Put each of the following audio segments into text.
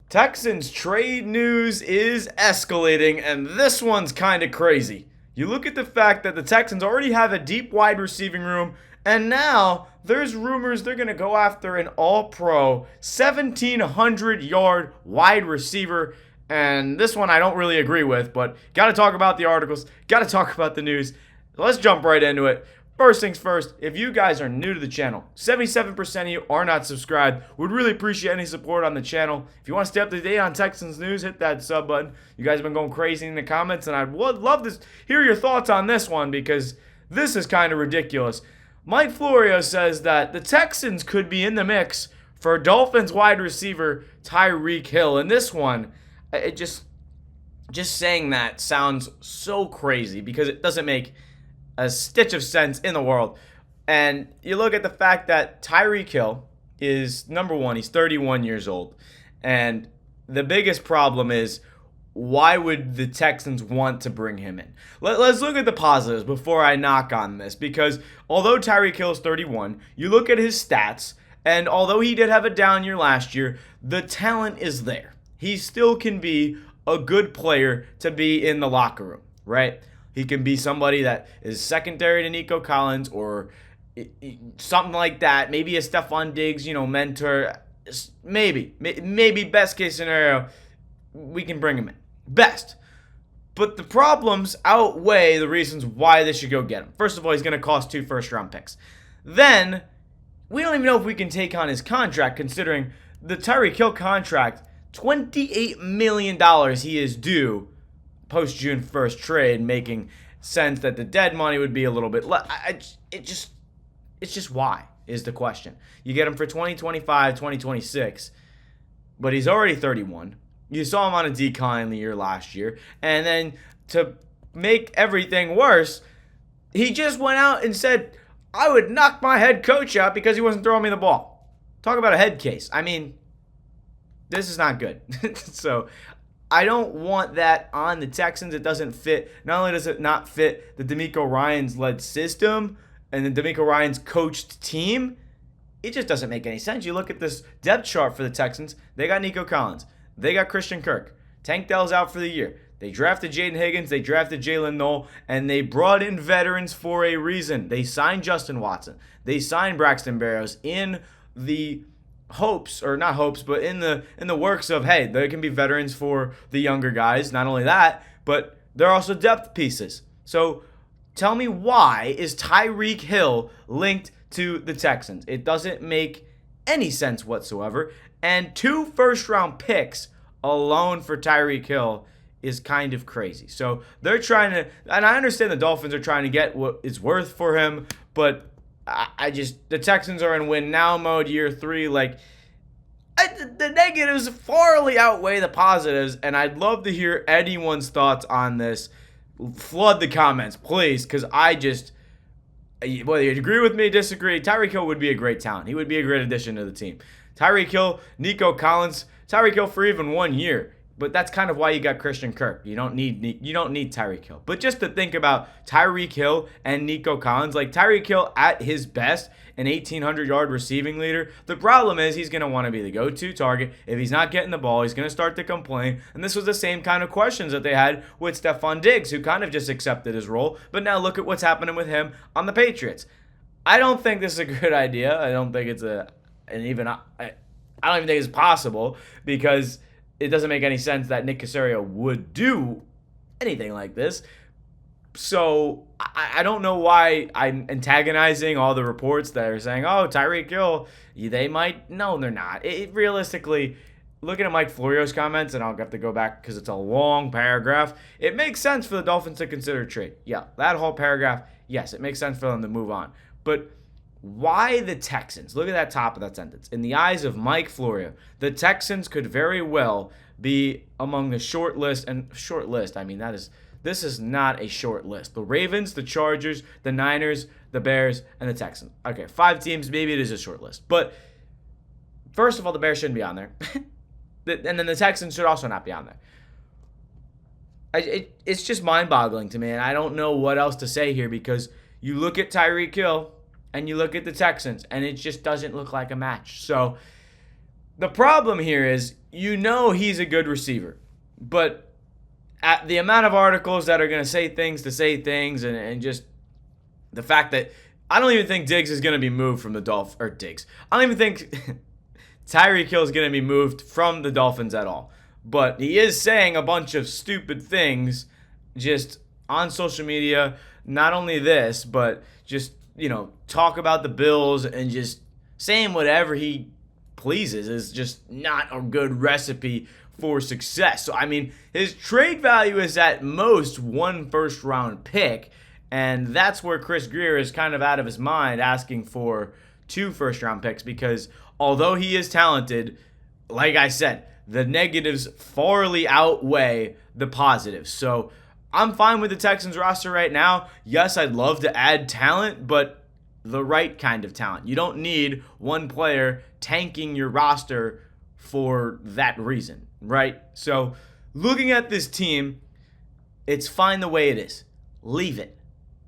Texans trade news is escalating, and this one's kind of crazy. You look at the fact that the Texans already have a deep wide receiving room, and now there's rumors they're going to go after an all-pro 1,700-yard wide receiver. And this one I don't really agree with, but got to talk about the articles, got to talk about the news. Let's jump right into it. First things first, if you guys are new to the channel, 77% of you are not subscribed. Would really appreciate any support on the channel. If you want to stay up to date on Texans news, hit that sub button. You guys have been going crazy in the comments, and I would love to hear your thoughts on this one because this is kind of ridiculous. Mike Florio says that the Texans could be in the mix for Dolphins wide receiver Tyreek Hill. And this one, it just saying that sounds so crazy because it doesn't make a stitch of sense in the world. And you look at the fact that Tyreek Hill is, number one, he's 31 years old. And the biggest problem is, why would the Texans want to bring him in? Let's look at the positives before I knock on this. Because although Tyreek Hill is 31, you look at his stats, and although he did have a down year last year, the talent is there. He still can be a good player to be in the locker room, right? He can be somebody that is secondary to Nico Collins or something like that. Maybe a Stephon Diggs, mentor. Maybe best case scenario, we can bring him in. Best. But the problems outweigh the reasons why they should go get him. First of all, he's going to cost 2 first-round picks. Then, we don't even know if we can take on his contract, considering the Tyreek Hill contract, $28 million he is due post-June 1st trade, making sense that the dead money would be a little bit less. It's just why is the question. You get him for 2025, 2026, but he's already 31. You saw him on a decline the year last year. And then to make everything worse, he just went out and said, I would knock my head coach out because he wasn't throwing me the ball. Talk about a head case. I mean, this is not good. So I don't want that on the Texans. It doesn't fit. Not only does it not fit the DeMeco Ryans led system and the DeMeco Ryans coached team, it just doesn't make any sense. You look at this depth chart for the Texans. They got Nico Collins. They got Christian Kirk. Tank Dell's out for the year. They drafted Jaden Higgins. They drafted Jalen Noel. And they brought in veterans for a reason. They signed Justin Watson. They signed Braxton Berrios in the hopes, or not hopes, but in the works of, hey, there can be veterans for the younger guys. Not only that, but they're also depth pieces. So tell me, why is Tyreek Hill linked to the Texans? It doesn't make any sense whatsoever. And 2 first-round picks alone for Tyreek Hill is kind of crazy. So they're trying to, and I understand the Dolphins are trying to get what it's worth for him, but the Texans are in win now mode, year 3. The negatives farly outweigh the positives, and I'd love to hear anyone's thoughts on this. Flood the comments, please, because whether you agree with me, disagree, Tyreek Hill would be a great talent. He would be a great addition to the team. Tyreek Hill, Nico Collins, Tyreek Hill for even 1 year. But that's kind of why you got Christian Kirk. You don't need Tyreek Hill. But just to think about Tyreek Hill and Nico Collins, like Tyreek Hill at his best, an 1,800-yard receiving leader, the problem is he's going to want to be the go-to target. If he's not getting the ball, he's going to start to complain. And this was the same kind of questions that they had with Stephon Diggs, who kind of just accepted his role. But now look at what's happening with him on the Patriots. I don't think this is a good idea. I don't think it's I don't even think it's possible, because it doesn't make any sense that Nick Caserio would do anything like this. So I don't know why I'm antagonizing all the reports that are saying, oh, Tyreek Hill, they might. No, they're not. Realistically, looking at Mike Florio's comments, and I'll have to go back because it's a long paragraph, it makes sense for the Dolphins to consider a trade. Yeah, that whole paragraph, yes, it makes sense for them to move on. But why the Texans? Look at that top of that sentence. In the eyes of Mike Florio, the Texans could very well be among the short list. And short list, I mean, this is not a short list. The Ravens, the Chargers, the Niners, the Bears, and the Texans. Okay, 5 teams, maybe it is a short list. But first of all, the Bears shouldn't be on there. And then the Texans should also not be on there. It's just mind-boggling to me, and I don't know what else to say here, because you look at Tyreek Hill and you look at the Texans, and it just doesn't look like a match. So the problem here is you know he's a good receiver. But at the amount of articles that are going to say things, and just the fact that I don't even think Diggs is going to be moved from the Dolphins, or Diggs. I don't even think Tyreek Hill is going to be moved from the Dolphins at all. But he is saying a bunch of stupid things just on social media. Not only this, but just, talk about the Bills and just saying whatever he pleases is just not a good recipe for success. So, his trade value is at most 1 first-round pick, and that's where Chris Greer is kind of out of his mind asking for 2 first-round picks, because although he is talented, like I said, the negatives farly outweigh the positives. So I'm fine with the Texans roster right now. Yes, I'd love to add talent, but the right kind of talent. You don't need one player tanking your roster for that reason, right? So looking at this team, it's fine the way it is. Leave it.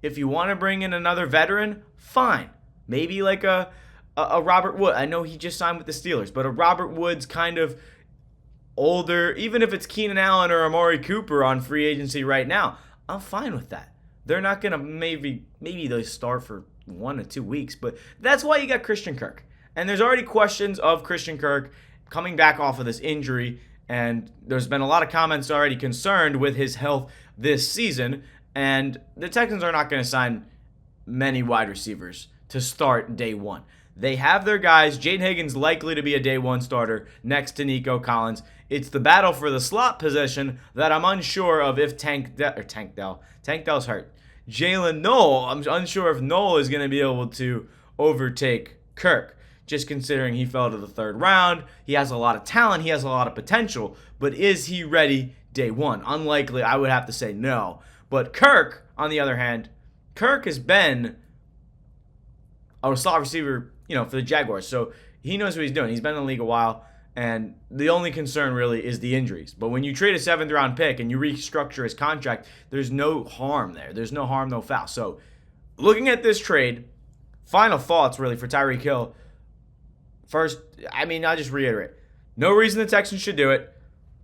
If you want to bring in another veteran, fine. Maybe like a Robert Woods. I know he just signed with the Steelers, but a Robert Woods kind of older, even if it's Keenan Allen or Amari Cooper on free agency right now, I'm fine with that. They're not going to maybe they start for 1 or 2 weeks, but that's why you got Christian Kirk. And there's already questions of Christian Kirk coming back off of this injury, and there's been a lot of comments already concerned with his health this season, and the Texans are not going to sign many wide receivers to start day one. They have their guys. Jaden Higgins likely to be a day one starter next to Nico Collins. It's the battle for the slot position that I'm unsure of if Tank Dell's hurt. Jalen Noel, I'm unsure if Noel is going to be able to overtake Kirk, just considering he fell to the 3rd round. He has a lot of talent. He has a lot of potential. But is he ready day one? Unlikely. I would have to say no. But Kirk, on the other hand, Kirk has been a slot receiver, for the Jaguars. So he knows what he's doing. He's been in the league a while, and the only concern really is the injuries. But when you trade a 7th-round pick and you restructure his contract, there's no harm there. There's no harm, no foul. So looking at this trade, final thoughts really for Tyreek Hill. First, I'll just reiterate. No reason the Texans should do it.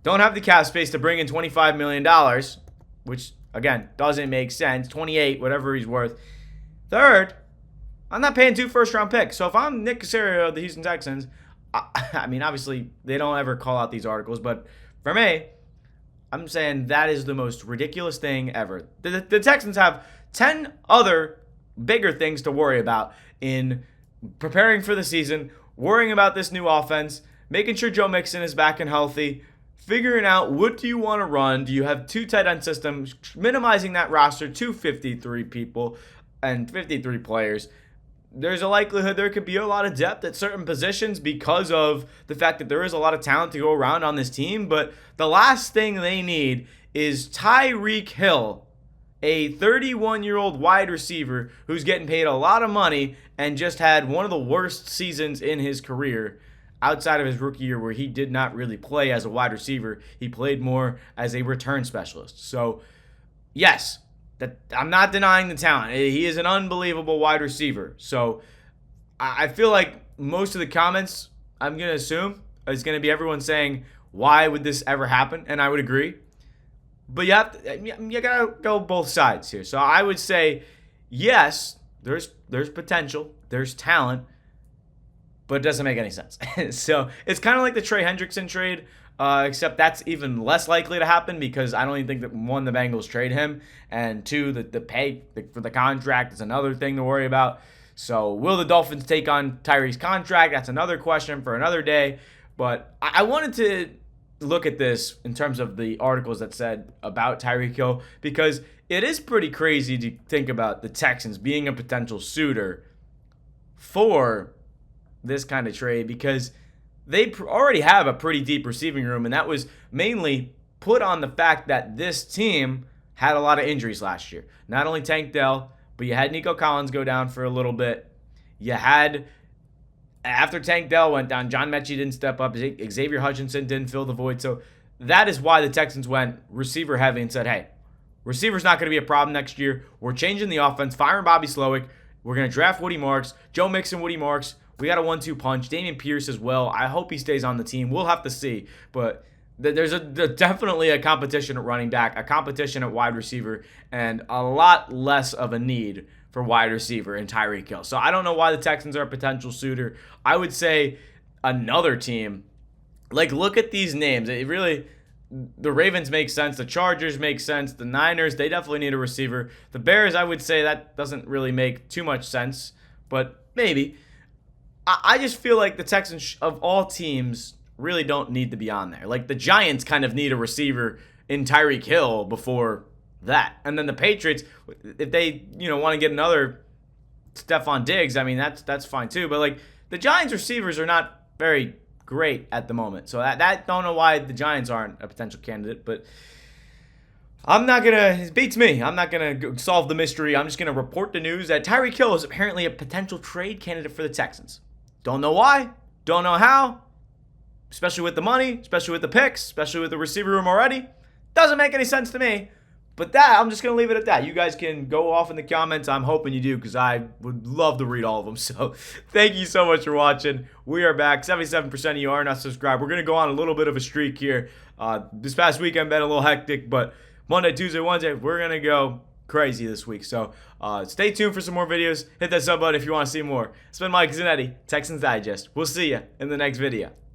Don't have the cap space to bring in $25 million, which, again, doesn't make sense. 28, whatever he's worth. Third, I'm not paying 2 first-round picks. So if I'm Nick Caserio of the Houston Texans, obviously they don't ever call out these articles, but for me, I'm saying that is the most ridiculous thing ever. The Texans have 10 other bigger things to worry about in preparing for the season, worrying about this new offense, making sure Joe Mixon is back and healthy, figuring out what do you want to run. Do you have 2 tight end systems, minimizing that roster to 53 people and 53 players. There's a likelihood there could be a lot of depth at certain positions because of the fact that there is a lot of talent to go around on this team. But the last thing they need is Tyreek Hill, a 31-year-old wide receiver who's getting paid a lot of money and just had one of the worst seasons in his career outside of his rookie year, where he did not really play as a wide receiver. He played more as a return specialist. So, yes, I'm not denying the talent. He is an unbelievable wide receiver. So I feel like most of the comments, I'm going to assume, is going to be everyone saying, why would this ever happen? And I would agree. But you got to go both sides here. So I would say, yes, there's potential. There's talent. But it doesn't make any sense. So it's kind of like the Trey Hendrickson trade. Except that's even less likely to happen because I don't even think that, 1, the Bengals trade him, and 2, the pay for the contract is another thing to worry about. So will the Dolphins take on Tyreek's contract? That's another question for another day. But I wanted to look at this in terms of the articles that said about Tyreek Hill, because it is pretty crazy to think about the Texans being a potential suitor for this kind of trade, because they already have a pretty deep receiving room, and that was mainly put on the fact that this team had a lot of injuries last year. Not only Tank Dell, but you had Nico Collins go down for a little bit. You had, after Tank Dell went down, John Mechie didn't step up. Xavier Hutchinson didn't fill the void. So that is why the Texans went receiver heavy and said, hey, receiver's not going to be a problem next year. We're changing the offense, firing Bobby Slowick. We're going to draft Woody Marks, Joe Mixon, Woody Marks. We got a 1-2 punch. Dameon Pierce as well. I hope he stays on the team. We'll have to see. But there's definitely a competition at running back, a competition at wide receiver, and a lot less of a need for wide receiver in Tyreek Hill. So I don't know why the Texans are a potential suitor. I would say another team, like, look at these names. It really, the Ravens make sense. The Chargers make sense. The Niners, they definitely need a receiver. The Bears, I would say that doesn't really make too much sense, but maybe. I just feel like the Texans, of all teams, really don't need to be on there. Like, the Giants kind of need a receiver in Tyreek Hill before that. And then the Patriots, if they, want to get another Stephon Diggs, I mean, that's fine too. But, like, the Giants receivers are not very great at the moment. So that don't know why the Giants aren't a potential candidate, but it beats me. I'm not going to solve the mystery. I'm just going to report the news that Tyreek Hill is apparently a potential trade candidate for the Texans. Don't know why. Don't know how. Especially with the money, especially with the picks, especially with the receiver room already. Doesn't make any sense to me. But I'm just going to leave it at that. You guys can go off in the comments. I'm hoping you do, because I would love to read all of them. So thank you so much for watching. We are back. 77% of you are not subscribed. We're going to go on a little bit of a streak here. This past weekend been a little hectic, but Monday, Tuesday, Wednesday, we're going to go crazy this week. So stay tuned for some more videos. Hit that sub button if you want to see more. It's been Mike Zanetti, Texans Digest. We'll see you in the next video.